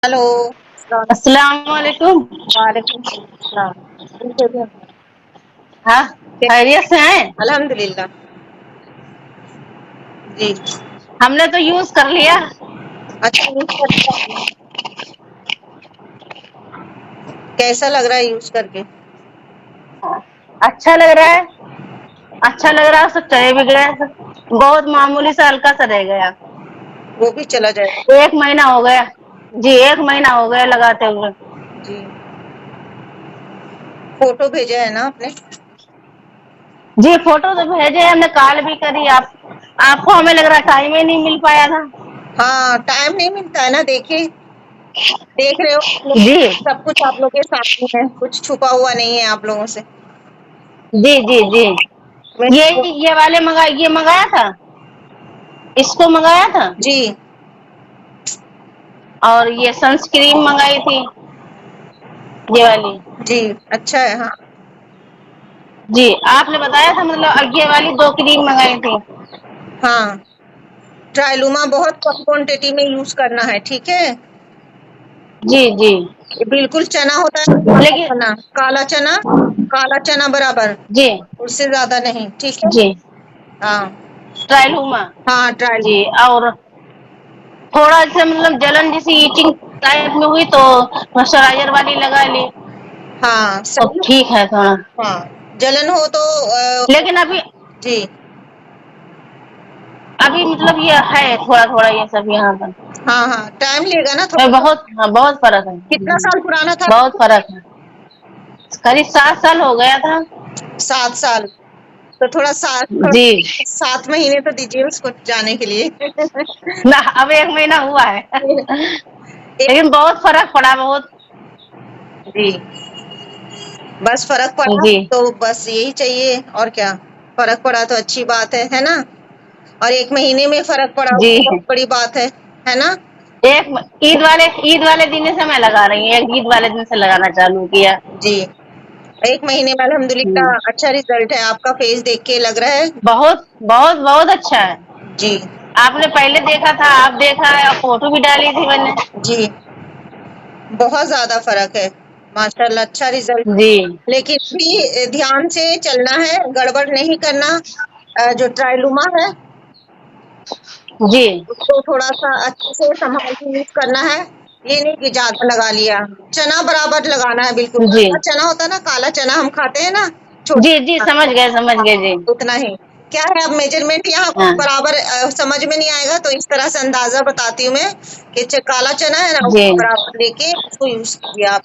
Hello. अस्सलाम वालेकुम। वालेकुम सलाम। हाँ, खैरियत से हैं? अल्हम्दुलिल्लाह। जी। हमने तो यूज कर लिया। अच्छा, यूज करके आपने कैसा लग रहा है यूज करके? अच्छा लग रहा है। अच्छा लग रहा है, सब चले भी गया। बहुत मामूली सा हल्का सा रह गया। वो भी चला जाएगा। 1 महीना हो गया। जी, 1 महीना हो गया लगाते हुए। जी। फोटो भेजा है ना आपने? जी, फोटो तो भेजे, हमने कॉल भी करी। आपको हमें लग रहा टाइम ही नहीं मिल पाया था। हाँ, टाइम नहीं मिलता है ना। देखिए, देख रहे हो आप लोग, जी सब कुछ आप लोग के सामने है, कुछ छुपा हुआ नहीं है आप लोगों से। जी जी जी। मैं ये मंगाया था। इसको मंगाया था। जी। और ये सनस्क्रीन मंगाई थी, ये वाली। जी। अच्छा है। हाँ। जी, आपने बताया था, मतलब ये वाली 2 क्रीम मंगाई थी। हाँ, ट्राइलुमा बहुत कम क्वांटिटी में यूज करना है, ठीक है। जी जी। ये बिल्कुल चना होता है, काला लेकिन चना, काला चना, काला चना बराबर, जी उससे ज्यादा नहीं, ठीक है। जी, हाँ। ट्रायलूमा। हाँ, ट्रायल। जी, और थोड़ा सा मतलब जलन जैसी ईचिंग टाइप में हुई तो मॉइस्चराइजर वाली लगा ली। हाँ, तो सही। ठीक है थोड़ा। हाँ, जलन हो तो लेकिन अभी जी। अभी मतलब ये है थोड़ा थोड़ा ये सब यहाँ पर। हाँ हाँ, टाइम लेगा ना थोड़ा सा। बहुत, हाँ, बहुत फर्क है। कितना साल पुराना था? बहुत फर्क है। करीब 7 साल हो गया था। 7 साल। तो थोड़ा जी 7 महीने तो दीजिए उसको जाने के लिए। ना, अब 1 महीना हुआ है। एक। लेकिन बहुत फर्क पड़ा, बहुत। जी। बस फर्क पड़ा जी तो बस यही चाहिए, और क्या। फर्क पड़ा तो अच्छी बात है ना। और 1 महीने में फर्क पड़ा वो जी। बहुत बड़ी बात है ना। ईद वाले दिन से मैं लगा रही हूँ, एक ईद वाले दिन से लगाना चालू किया। जी। 1 महीने में हम्म, अल्हम्दुलिल्लाह अच्छा रिजल्ट है, आपका फेस देख के लग रहा है। बहुत बहुत बहुत अच्छा है। जी। आपने पहले देखा था, आप देखा है, और फोटो भी डाली थी मैंने। जी। बहुत ज्यादा फर्क है। माशाल्लाह, अच्छा रिजल्ट। जी लेकिन भी ध्यान से चलना है, गड़बड़ नहीं करना। जो ट्राइलुमा है जी उसको थोड़ा सा अच्छे से संभाल के यूज करना है। ये नहीं कि ज्यादा लगा लिया। चना बराबर लगाना है, बिल्कुल जी काला चना होता है ना, काला चना हम खाते हैं ना, जी जी, छोटा। समझ गए, समझ हाँ, गए। जी उतना ही। क्या है, अब मेजरमेंट यहाँ कुछ हाँ। बराबर समझ में नहीं आएगा, तो इस तरह से अंदाजा बताती हूँ मैं कि काला चना है ना, जी उसको बराबर लेके उसको यूज कीजिए आप।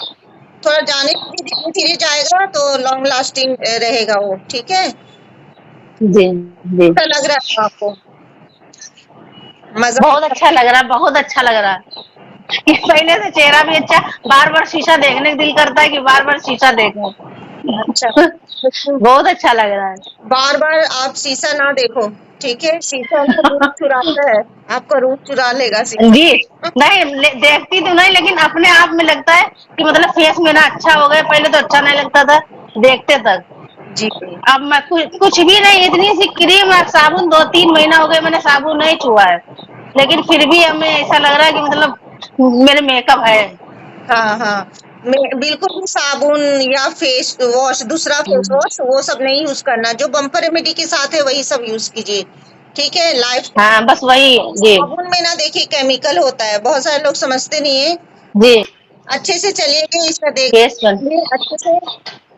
थोड़ा जाने दीजिए, धीरे धीरे जाएगा तो लॉन्ग लास्टिंग रहेगा वो, ठीक है। जी जी। अच्छा लग रहा है आपको? मजा। बहुत अच्छा लग रहा है, बहुत अच्छा लग रहा है। कि पहले से चेहरा भी अच्छा। बार बार शीशा देखने का दिल करता है कि बार बार शीशा देखूं। अच्छा। बहुत अच्छा लग रहा है। बार बार आप शीशा ना देखो, ठीक है। शीशा आपका रूप चुराता है, आपका रूप चुरा लेगा शीशा। जी, नहीं देखती तो नहीं, लेकिन अपने आप में लगता है कि मतलब फेस मेरा अच्छा हो गया। पहले तो अच्छा नहीं लगता था देखते तक। जी। अब मैं कुछ भी नहीं, इतनी सी क्रीम और साबुन, 2-3 महीना हो गए मैंने साबुन नहीं छुआ है। लेकिन फिर भी हमें ऐसा लग रहा है कि मतलब मेरे मेकअप है। हाँ हाँ। मैं बिल्कुल भी साबुन या फेस वॉश, दूसरा फेस वॉश वो सब नहीं यूज करना। जो बम्पर रेमेडी के साथ है वही सब यूज कीजिए, ठीक है। लाइफ हाँ, बस वही। जी साबुन में ना देखिए केमिकल होता है, बहुत सारे लोग समझते नहीं है। जी। अच्छे से चलिएगा, इसका केस पर। देखिए अच्छे से,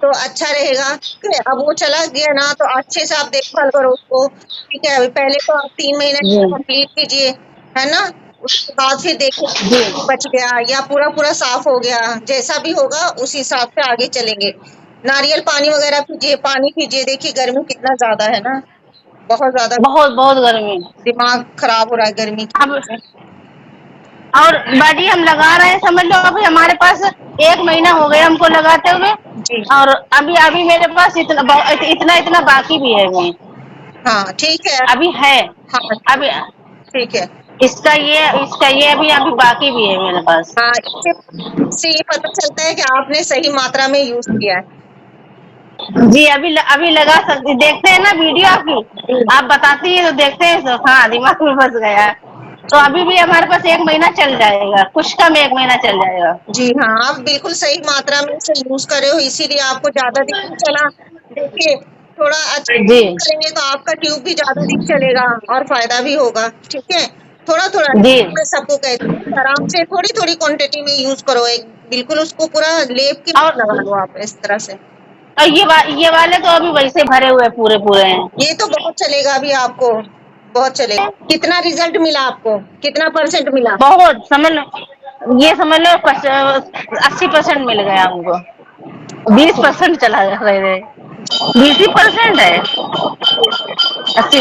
तो अच्छा रहेगा, ठीक है। अब वो चला गया ना, तो अच्छे से आप देखभाल करो उसको, ठीक है। अभी पहले तो आप 3 महीने जी कंप्लीट कीजिए, है ना। उसके बाद फिर देखिए जी बच गया या पूरा पूरा साफ हो गया, जैसा भी होगा उस हिसाब से आगे चलेंगे। नारियल पानी वगैरह पीजिए, पानी पीजिए। देखिए गर्मी कितना ज्यादा है ना, बहुत ज्यादा। बहुत बहुत गर्मी। दिमाग खराब हो रहा है गर्मी की अब वजह से। और बॉडी हम लगा रहे हैं, समझ लो अभी हमारे पास 1 महीना हो गया हमको लगाते हुए। जी। और अभी अभी मेरे पास इतना इतना बाकी भी है मैं। हाँ, ठीक है। अभी है। हाँ, अभी ठीक है। इसका ये अभी बाकी भी है मेरे पास। हाँ, इससे ये पता चलता है कि आपने सही मात्रा में यूज किया है। जी, अभी लगा सकती, देखते हैं ना वीडियो आपकी। जी। आप बताती है तो देखते हैं तो हाँ, दिमाग में बस गया। तो अभी भी हमारे पास 1 महीना चल जाएगा, कुछ कम 1 महीना चल जाएगा। जी हाँ, आप बिल्कुल सही मात्रा में इसे यूज कर रहे हो, इसीलिए आपको ज्यादा दिन नहीं चला। देखिए, थोड़ा अच्छा जी, यूज करेंगे तो आपका ट्यूब भी ज्यादा दिन चलेगा और फायदा भी होगा। ठीक है, थोड़ा थोड़ा जी। मैं सबको कहती हूँ, आराम से थोड़ी थोड़ी क्वांटिटी में यूज करो। एक बिल्कुल उसको पूरा लेप के और मत लगा लो आप इस तरह से। ये वाले तो अभी वैसे भरे हुए पूरे हैं। ये तो बहुत चलेगा अभी आपको, बहुत चलेगा। कितना रिजल्ट मिला आपको, कितना परसेंट मिला? बहुत समझ लो, ये समझ लो 80% मिल गया हमको। 20% चला रहे, 20% है। 80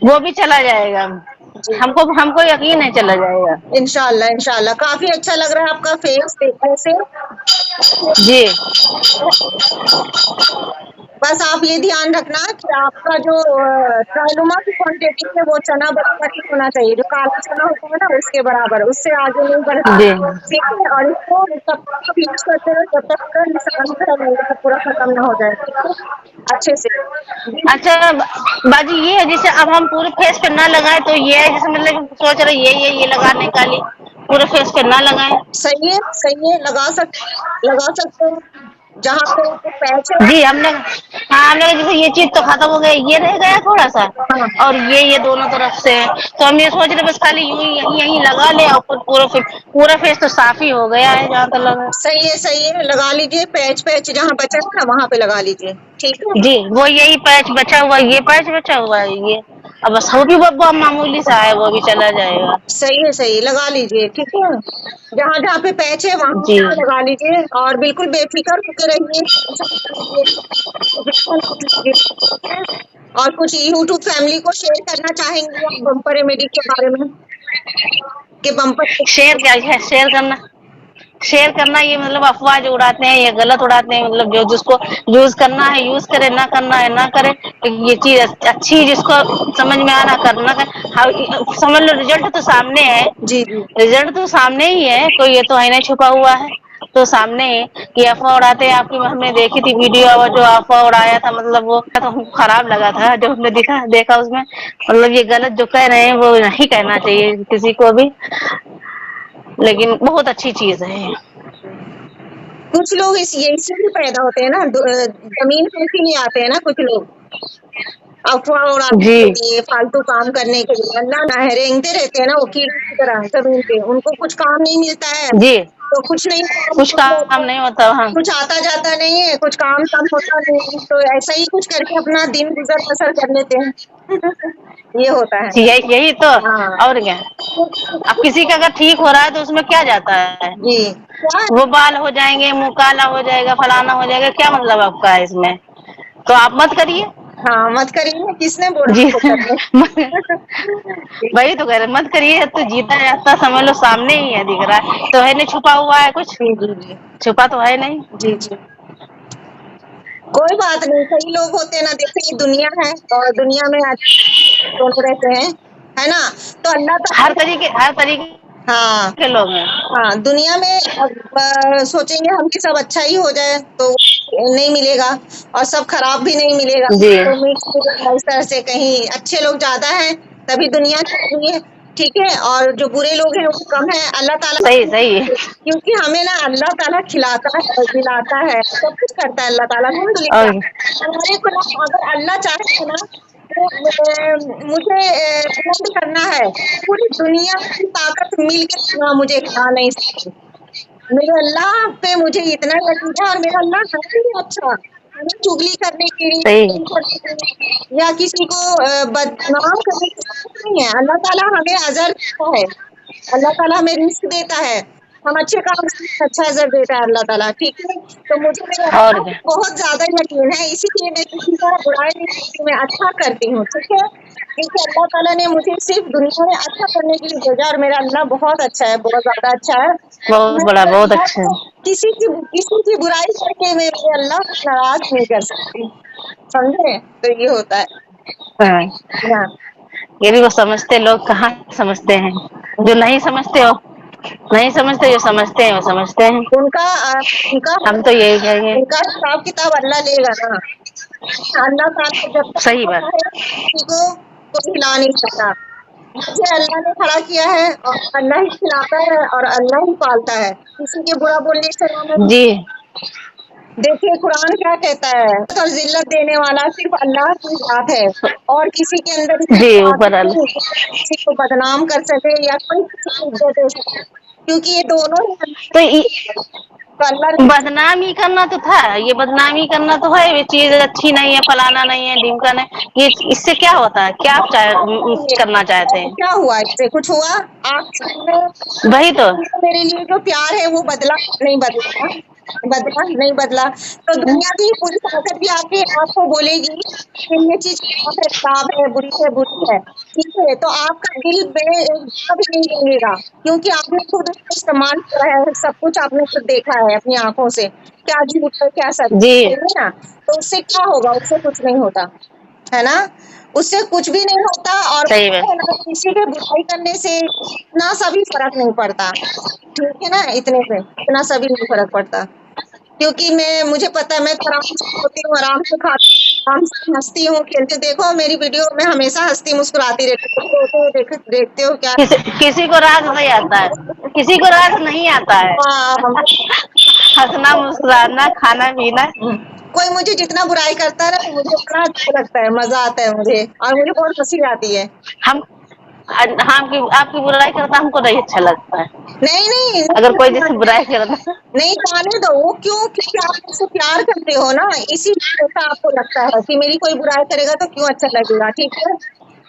वो भी चला जाएगा। जी, हमको हमको यकीन है चला जाएगा। इंशाल्लाह इंशाल्लाह। काफी अच्छा लग रहा है आपका फेस देखने से। जी, बस आप ये ध्यान रखना कि आपका जो ट्रायलुमा की क्वांटिटी है वो चना बराबर ही होना चाहिए। जो काला चना होता है ना उसके बराबर, उससे आगे नहीं बढ़ना। जी। ठीक है, और इसको तब तक आप यूज करते रहो जब तक पूरा निशान पूरा खत्म ना हो जाए। ठीक है, अच्छे से। अच्छा बाजी, ये है जैसे अब हम पूरे फेस पे ना लगाए तो ये है जैसे मतलब सोच रहे ये लगाने का लिए पूरे फेस पे ना लगाए। सही है, सही है, लगा सकते हो। जहाँ पे जो पैच है। जी हमने, हाँ हमने जैसे ये चीज तो खत्म हो गई, ये रह गया थोड़ा सा, हाँ, और ये दोनों तरफ से है। तो हम ये सोच रहे बस खाली यूं ही यहीं यहीं लगा ले और पूरा फेस तो साफ ही हो गया है जहाँ तक लगा। सही है, लगा लीजिए। पैच पैच जहाँ बचा है ना वहां पे लगा लीजिए। ठीक है, जी वो यही पैच बचा हुआ है, ये पैच बचा हुआ है ये। अब बस वो भी बहुत मामूली सा है, वो भी चला जाएगा। सही है, सही लगा लीजिए। ठीक है, जहाँ जहाँ पे पैच है वहां जी। पे लगा लीजिए और बिल्कुल बेफिक्र होकर रहिए। टेंशन मत लीजिए, टेंशन मत लीजिए, ठीक है? और कुछ यूट्यूब फैमिली को शेयर करना चाहेंगे आप बम्पर रेमेडी के बारे में, कि बम्पर। शेयर क्या है, शेयर करना ये मतलब अफवाह जो उड़ाते हैं ये गलत उड़ाते हैं, मतलब जो जिसको यूज करना है यूज करे, ना करना है ना करे। ये चीज अच्छी जिसको समझ में आना करना समझ लो रिजल्ट तो सामने है। जी जी, रिजल्ट तो सामने ही है, कोई ये तो है नहीं छुपा हुआ है, तो सामने है। ये अफवाह उड़ाते हैं आपकी, हमने देखी थी वीडियो, और जो अफवाह उड़ाया था मतलब वो तो हमको खराब लगा था जो हमने देखा उसमें। मतलब ये गलत जो कह रहे हैं वो नहीं कहना चाहिए किसी को भी, लेकिन बहुत अच्छी चीज है। कुछ लोग ये इसीलिए पैदा होते हैं ना, जमीन पे इसीलिए आते हैं ना कुछ लोग, अफवाह उड़ाने जी के लिए, फालतू काम करने के लिए। अल्लाह ना है, रेंगते रहते हैं ना वो कीड़े की तरह जमीन पे, उनको कुछ काम नहीं मिलता है। जी, तो कुछ नहीं काम कुछ काम नहीं होता। हाँ कुछ आता जाता नहीं है, कुछ काम काम होता नहीं है, तो ऐसा ही कुछ करके अपना दिन गुजर बसर कर लेते हैं। ये होता है। यही तो। हाँ, और क्या, अब किसी का अगर ठीक हो रहा है तो उसमें क्या जाता है, जी, क्या? वो बाल हो जाएंगे, मुंह काला हो जाएगा, फलाना हो जाएगा, क्या मतलब आपका है इसमें, तो आप मत करिए। हाँ, मत करिए, किसने बोला जी आपको करने? वही तो कह रहे मत करिए, तो जीता जाता समझ लो सामने ही है, दिख रहा है तो है नहीं, छुपा हुआ है कुछ, जी जी जी छुपा तो है नहीं। जी जी, कोई बात नहीं। कई लोग होते हैं ना, देखो ये दुनिया है और दुनिया में दोनों रहते हैं, है ना? तो अल्लाह ताला। हर तरीके हाँ के लोग हैं। हाँ, दुनिया में अब सोचेंगे हम कि सब अच्छा ही हो जाए तो नहीं मिलेगा, और सब खराब भी नहीं मिलेगा। जी तो मिक्स हो जाएगा इस तरह से, कहीं अच्छे लोग ज्यादा हैं तभी दुनिया चल रही है। ठीक है, और जो बुरे लोग हैं वो कम है। अल्लाह ताला, सही सही है। क्योंकि हमें ना अल्लाह ताला खिलाता है, जिलाता है, सब कुछ करता है अल्लाह ताला, और अल्हम्दुलिल्लाह। हमारे को ना, अगर अल्लाह चाहे ना तो मुझे बुलंद करना है, पूरी दुनिया की ताकत मिल के मुझे खिला नहीं सकती। मेरे अल्लाह पे मुझे इतना यकीन है, और मेरा अल्लाह है भी अच्छा। हमें चुगली करने के लिए, सही चुगली करने के लिए या किसी को बदनाम करने के लिए नहीं है। अल्लाह ताला हमें अजर देता है, अल्लाह ताला हमें रिस्क देता है, हम अच्छे काम से अच्छा अजर देता है अल्लाह ताला। ठीक है, तो मुझे मेरे अल्लाह और पे क्या। बहुत ज्यादा यकीन है, इसीलिए मैं किसी का बुराई नहीं करती, मैं अच्छा करती हूँ। ठीक है, क्योंकि अल्लाह ताला ने मुझे सिर्फ दुनिया में अच्छा करने के लिए भेजा, और मेरा अल्लाह बहुत अच्छा है, बहुत ज्यादा अच्छा है। बहुत मैं बड़ा, मेरे बहुत अल्लाह अच्छा को है। किसी की बुराई करके मैं मेरे अल्लाह को नाराज नहीं कर सकती, समझे? तो ये होता है हाँ, ना। ये भी वो समझते लोग कहाँ समझते हैं, जो नहीं समझते हो नहीं समझते, जो समझते हैं वो समझते हैं। उनका उनका हम तो यही कहेंगे। उनका हिसाब किताब अल्लाह लेगा ना। अल्लाह ताला जब तक सही वो बात। चाहे किसी को कोई हिला नहीं सकता। मुझे अल्लाह ने खड़ा किया है और अल्लाह ही खिलाता है और अल्लाह ही पालता है। किसी के बुरा बोलने से ना मैं जी देखिए कुरान क्या कहता है और जिल्लत देने वाला सिर्फ अल्लाह की जात है और किसी के अंदर इतनी जी ताकत ऊपर नहीं कि कोई किसी को बदनाम कर सके या कोई किसी को इज्जत दे सके, क्योंकि ये दोनों ही तो अल्लाह ने बदनामी करना तो था, ये बदनामी करना तो है, ये चीज अच्छी नहीं है, फलाना नहीं है, ढिमका नहीं, ये इससे क्या होता है, क्या आप करना चाहते हैं? क्या हुआ, इससे कुछ हुआ? वही तो। मेरे लिए जो प्यार है वो बदला नहीं, नहीं बदला। तो दुनिया की पूरी ताकत भी आपके आपको बोलेगी कि ये चीज खराब है, बुरी है, ठीक है, तो आपका दिल कभी नहीं लगेगा, क्योंकि आपने खुद उसका इस्तेमाल किया है, सब कुछ आपने खुद देखा है अपनी आंखों से, क्या झूठ है क्या सच जी है ना। तो उससे क्या होगा? उससे कुछ नहीं होता है ना, उससे कुछ भी नहीं होता। और सही में। किसी के बुराई करने से इतना सा भी फर्क नहीं पड़ता, ठीक है ना, इतने से इतना सा भी नहीं फर्क पड़ता, क्योंकि मुझे पता है, मैं तो आराम से सोती हूँ, आराम से खाती हूँ, आराम से हंसती हूँ, खेलती हूँ। देखो मेरी वीडियो में हमेशा हंसती मुस्कुराती रहती हूँ, रोते हुए देखते हो क्या? किसी को राग नहीं आता है, किसी को राग नहीं आता है, हाँ, हंसना मुस्कुराना खाना पीना। कोई मुझे जितना बुराई करता है ना, मुझे बड़ा अच्छा लगता है, मजा आता है मुझे, और मुझे बहुत हंसी आती है। हम आपकी बुराई करता हमको नहीं अच्छा लगता है, नहीं नहीं अगर कोई जैसे बुराई करता। नहीं, जाने दो वो, क्यों? क्योंकि आप मुझसे प्यार करते हो ना, इसीलिए ऐसा आपको लगता है कि मेरी कोई बुराई करेगा तो क्यों अच्छा लगेगा, ठीक है,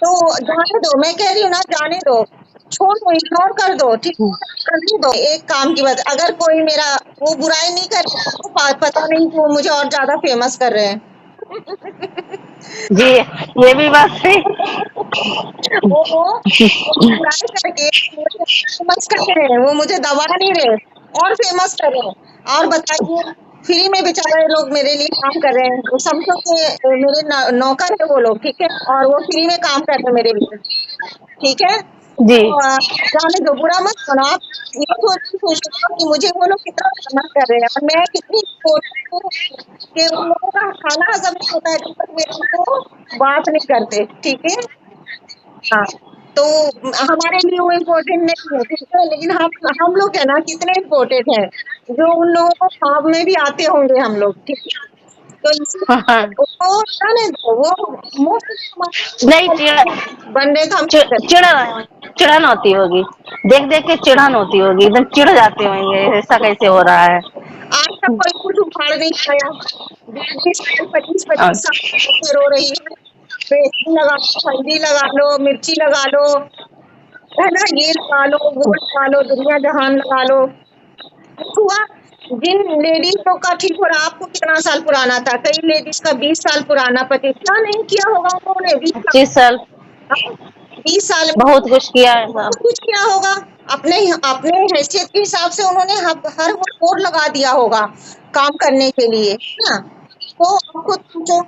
तो जाने दो, मैं कह रही हूँ ना, जाने दो, छोड़ दो, इग्नोर कर दो, ठीक है, करने दो। एक काम की बात, अगर कोई मेरा वो बुराई नहीं कर तो पता नहीं कि वो मुझे और ज्यादा फेमस कर रहे हैं। जी ये भी बात सही। वो बुराई करके मुझे फेमस कर रहे हैं, वो मुझे दबा नहीं रहे और फेमस कर रहे हैं। और बताइए, फ्री में बेचारे लोग मेरे लिए काम कर रहे हैं, वो समझो कि मेरे नौकर है वो लोग, ठीक है, और वो फ्री में काम कर रहे हैं मेरे लिए, ठीक है, जी तो जाने दो, बुरा मत मानो आप। ये सोचो कि मुझे वो लोग कितना सम्मान कर रहे हैं और मैं कितनी कोशिश हूँ कि उन लोगों का खाना हजम नहीं होता है जब तक मेरे को बात नहीं करते, ठीक है। हाँ, तो हमारे लिए वो इम्पोर्टेंट नहीं है, ठीक है, लेकिन हम लोग है ना कितने इम्पोर्टेंट है, जो उन लोगों को ख्वाब में भी आते होंगे हम लोग, ठीक है, तो हाँ। वो जाने दो, वो मुफ्त नहीं बन रहे तो हम चिड़न होती होगी, देख देख के चिड़न होती होगी, एकदम चिढ़ जाते होंगे, ऐसा कैसे हो रहा है। आज तक कोई कुछ उखाड़ नहीं पाया, 20-25 साल से रो रही है, बेसन लगा लो, हल्दी लगा लो, मिर्ची लगा लो, है ना, ये लगा लो, वो लगा लो, दुनिया जहान लगा लो, कुछ हुआ? जिन लेडीज लोग का ठीक हो रहा, आपको कितना साल पुराना था, कई लेडीज का 20 साल पुराना पति, क्या नहीं किया होगा उन्होंने 25 साल 20 साल में बहुत कुछ किया है। बहुत कुछ किया होगा, अपने अपने हैसियत के हिसाब से उन्होंने हर वो कोड लगा दिया होगा काम करने के लिए, है ना, तो आपको सोचो,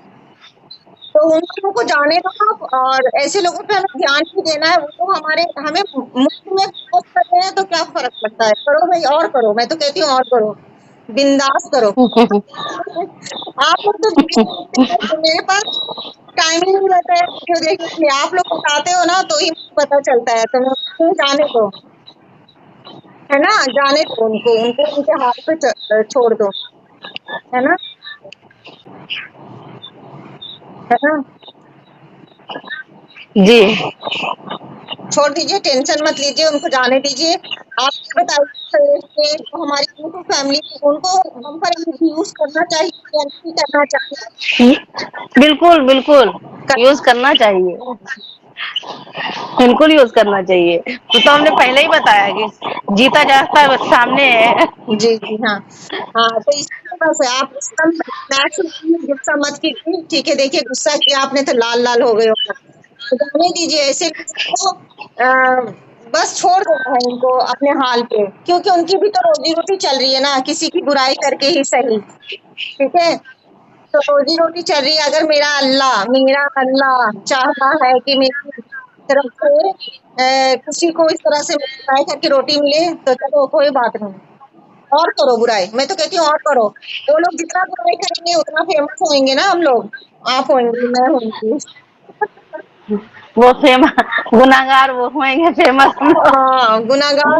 तो उन लोगों को जाने दो आप, और ऐसे लोगों पे हमें ध्यान भी देना है, वो लोग हमें मुफ्त में फोकस कर रहे हैं तो क्या फर्क पड़ता है, करो भाई, और करो, मैं तो कहती हूँ और करो, बिंदास करो। आप लोग तो वीडियो देखते हैं, तो मेरे पास टाइम ही नहीं रहता है वीडियो देखने के लिए, आप लोग बताते हो ना तो ही मुझे पता चलता है, तो मैं क्यों, जाने दो, है ना, जाने दो उनको, उनके हाथ पे छोड़ दो, है ना, है ना, जी छोड़ दीजिए, टेंशन मत लीजिए, उनको जाने दीजिए। आप बताइए, तो हमारी यूट्यूब फैमिली उनको बम्पर यूज करना चाहिए या नहीं करना चाहिए? बिल्कुल बिल्कुल यूज करना चाहिए, बिल्कुल यूज करना चाहिए, तो हमने पहले ही बताया कि जीता जाता है बस सामने है। जी जी हाँ, हाँ, तो इसलिए बस आप गुस्सा मत कीजिए, ठीक है, देखिए गुस्सा किया आपने तो लाल लाल हो गए हो, तो जाने दीजिए, ऐसे को बस छोड़ देना है इनको अपने हाल पे, क्योंकि उनकी भी तो रोजी रोटी चल रही है ना, किसी की बुराई करके ही सही, ठीक है, तो रोजी रोटी चल रही है, अगर मेरा अल्लाह चाहता है कि मेरी तरफ से किसी को इस तरह से बुराई करके रोटी मिले, तो चलो कोई बात नहीं, और करो बुराई, मैं तो कहती हूँ और करो, वो लोग जितना बुराई करेंगे उतना फेमस होंगे ना हम लोग, आप होंगे, मैं होंगी। वो फेमस गुनाहगार वो होंगे फेमस हम लोग। हाँ, गुनाहगार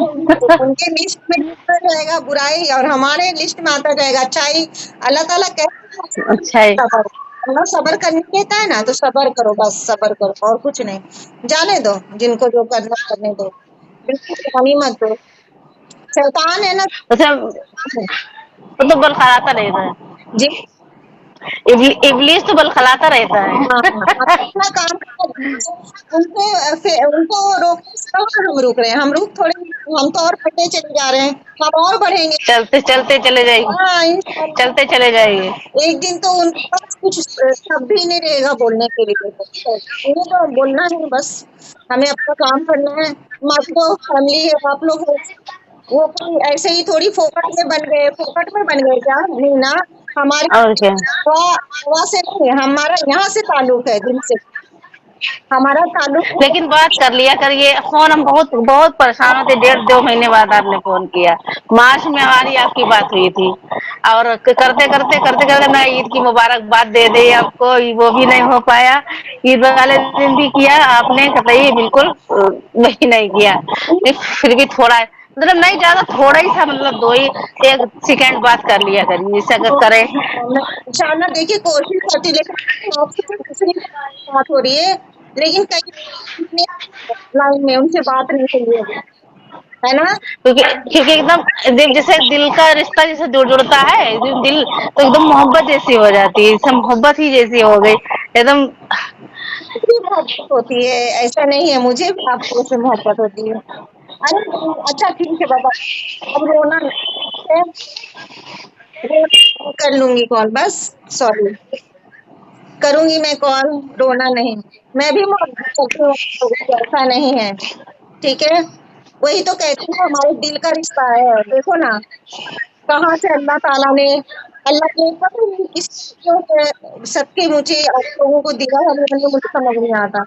उनके लिस्ट में आता जाएगा बुराई और हमारे लिस्ट में आता जाएगा अच्छाई। अल्लाह ताला कहते हैं अच्छा है। सबर, अल्लाह सबर करने देता है ना, तो सबर करो, बस सबर करो और कुछ नहीं। जाने दो, जिनको जो करना करने दो, बिल्कुल ध्यान ही मत दो। शैतान है ना। अच्छा वो तो बल खराता रहता है। जी। इबलीस तो बल खलाता रहता है। हाँ, आप अपना काम करो। उनको उनको रोकने से कहाँ हम रुक रहे हैं, हम रुक थोड़े, हम तो और बढ़ते चले जा रहे हैं, हम और बढ़ेंगे। चलते चलते चले जाइए, हाँ, इंशाल्लाह। चलते चले जाइए। एक दिन तो उनके पास कुछ शब्द ही नहीं रहेगा बोलने के लिए, तो उन्हें तो बोलना है बस, हमें अपना काम करना है। हमारी तो फैमिली है, आप लोग हो, वो कोई ऐसे ही थोड़ी फोकट में बन गए, फोकट में बन गए क्या, नहीं ना। हमारी और क्या। हवा हवा से नहीं, हमारा यहाँ से ताल्लुक है, दिल से हमारा ताल्लुक है। लेकिन बात कर लिया करिए, फोन हम बहुत बहुत परेशान होते, 1.5-2 महीने बाद आपने फोन किया। मार्च में हमारी आपकी बात हुई थी और करते करते करते करते मैं ईद की मुबारकबाद दे दी आपको, वो भी नहीं हो पाया। ईद वाले दिन भी किया आपने, कतई बिल्कुल वही नहीं किया। फिर भी थोड़ा मतलब नहीं ज्यादा, थोड़ा ही सा, मतलब 1 सेकंड बात कर लिया करिए, जिससे अगर करें। इंशाल्लाह देखिए कोशिश करती, लेकिन आपसे तो दूसरी बात हो रही है, लेकिन कई लाइन में उनसे बात नहीं हुई है अभी, है ना। क्योंकि क्योंकि एकदम जैसे दिल का रिश्ता जैसे जुड़ता है दिल, तो एकदम मोहब्बत जैसी हो जाती है, जैसे मोहब्बत ही जैसी हो गई एकदम। मुझे भी मोहब्बत होती है, ऐसा नहीं है, मुझे भी आप लोगों से मोहब्बत होती है। अरे नहीं, अच्छा ठीक है बाबा, अब रोना नहीं है, रोना कर लूंगी कॉल, बस सॉरी, करूंगी मैं कॉल, रोना नहीं। मैं भी मोहब्बत करती हूँ आप लोगों से, ऐसा नहीं है, ठीक है। वही तो कहती हूँ, हमारे दिल का रिश्ता है, देखो ना कहाँ से अल्लाह ने पता नहीं किस क्यों सबके मुझे आप लोगों को दिया है, मुझे समझ नहीं आता,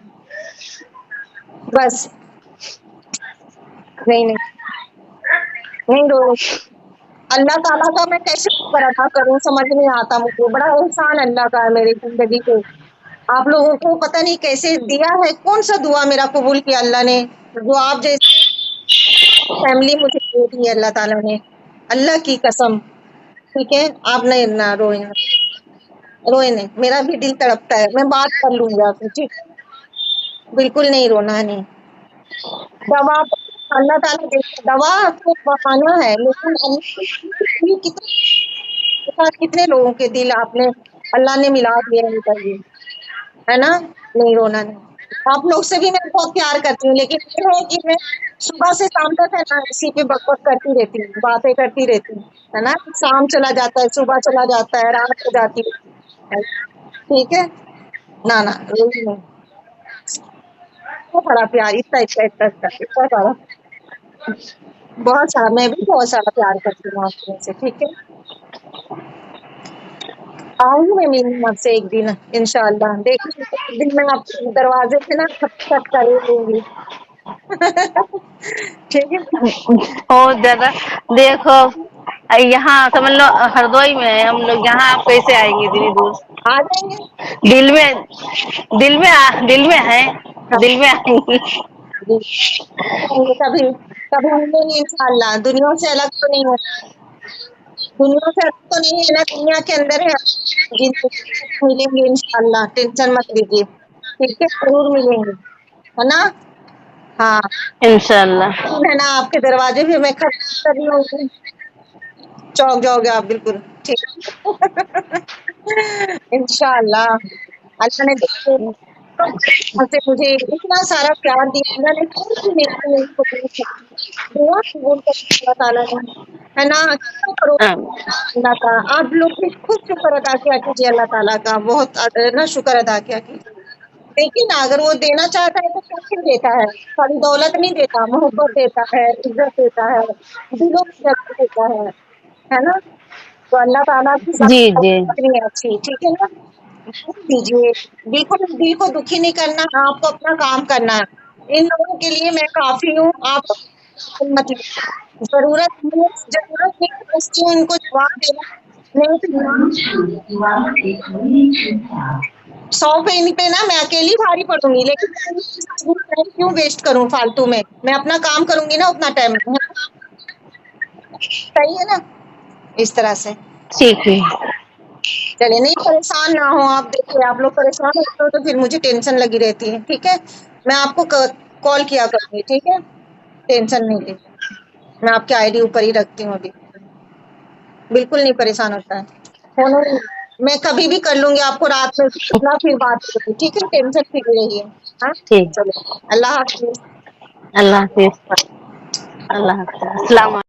बस। नहीं नहीं, नहीं रो, अल्लाह ताला का मैं कैसे शुक्र अदा करूं, समझ नहीं आता मुझे, बड़ा एहसान अल्लाह का है मेरी जिंदगी पे। आप लोगों को पता नहीं कैसे दिया है, कौन सा दुआ मेरा कबूल किया अल्लाह ने, जो आप जैसी फैमिली मुझे दे दी है अल्लाह ताला ने, अल्लाह की कसम। ठीक है, आप नहीं ना रोए ना, रोए नहीं, मेरा भी दिल तड़पता है, मैं बात कर लूंगी आपसे, ठीक, बिल्कुल नहीं रोना है, नहीं। दवा तो अल्लाह ताला देता, दवा तो बहाना है, लेकिन अल्लाह ने कितने लोगों के दिल आपने, अल्लाह ने मिला दिया है ना। नहीं रोना नहीं, आप लोग से भी मैं बहुत प्यार करती हूँ, लेकिन ये है कि मैं सुबह से शाम तक है ना इसी पे बकबक करती रहती हूँ, बातें करती रहती हूँ, है ना। शाम चला जाता है, सुबह चला जाता है, रात हो जाती है, ठीक है। ना ना रोई नहीं, बहुत सारा प्यार, इतना इतना इतना इतना इतना सारा, बहुत सारा, मैं भी बहुत सारा प्यार करती हूँ आप लोगों से, ठीक है। आऊंगी मैं मिलूंगी आपसे एक दिन, इंशाल्लाह, देखिए एक दिन मैं आपके दरवाजे पे ना खटखट कर लूंगी। ठीक है। बहुत ज्यादा। देखो यहाँ समझ लो हरदोई में है हम लोग, यहाँ आप कैसे आएंगे इतनी दूर। आ जाएंगे। दिल में दिल में है, हाँ, दिल में आएंगे। जी, आएंगे कभी, कभी मिलेंगे इंशाल्लाह, दुनिया से अलग तो नहीं है, दुनिया से अलग तो नहीं है ना, दुनिया के अंदर है, जिनसे मिलेंगे इंशाल्लाह, टेंशन मत लीजिए, ठीक है, जरूर मिलेंगे, है ना। हाँ, इंशाल्लाह। है ना, आपके दरवाजे पे मैं खट कर रही हूँ, चौंक जाओगे आप बिल्कुल, ठीक। इंशाल्लाह, अल्लाह ने देखो से मुझे इतना सारा प्यार दिया, अल्लाह ने कौन सी नेकी नहीं कबूल की, दुआ कबूल कर अल्लाह ताला ने, है ना। शुक्र करो अल्लाह का, आप लोग भी खूब शुक्र अदा किया कीजिए अल्लाह ताला का, बहुत ना शुक्र अदा किया कीजिए। देखिए ना, अगर वो देना चाहता है तो कैसे देता है, सारी दौलत नहीं देता, मोहब्बत देता है, इज्जत देता है, दिलों की जगह देता है ना। तो अल्लाह ताला की जी जी। कितनी अच्छी, ठीक है ना। मत दीजिए, बिल्कुल दिल को दुखी नहीं करना, आपको अपना काम करना है, इन लोगों के लिए मैं काफी हूँ, आप मत लीजिए। जरूरत नहीं है बस क्यों इनको जवाब देना, नहीं तो 100 पे ना मैं अकेली भारी पड़ूंगी, लेकिन टाइम क्यों वेस्ट करूं फालतू में? मैं अपना काम करूंगी ना उतना टाइम। सही है ना? इस तरह से। ठीक है। चलिए, नहीं परेशान ना हो आप। देखिए आप लोग परेशान होते हो तो फिर मुझे टेंशन लगी रहती है। ठीक है, मैं आपको कॉल किया करूंगी। ठीक है, टेंशन नहीं लीजिए, मैं आपकी आईडी ऊपर ही रखती हूँ अभी। बिल्कुल नहीं परेशान होता है, फोन मैं कभी भी कर लूंगी आपको रात में, ना फिर बात करूंगी। ठीक है, टेंशन फ्री रहिए। हाँ, ठीक। चलो, अल्लाह हाफिज। अल्लाह हाफिज। अल्लाह हाफिज। अस्सलाम वालेकुम।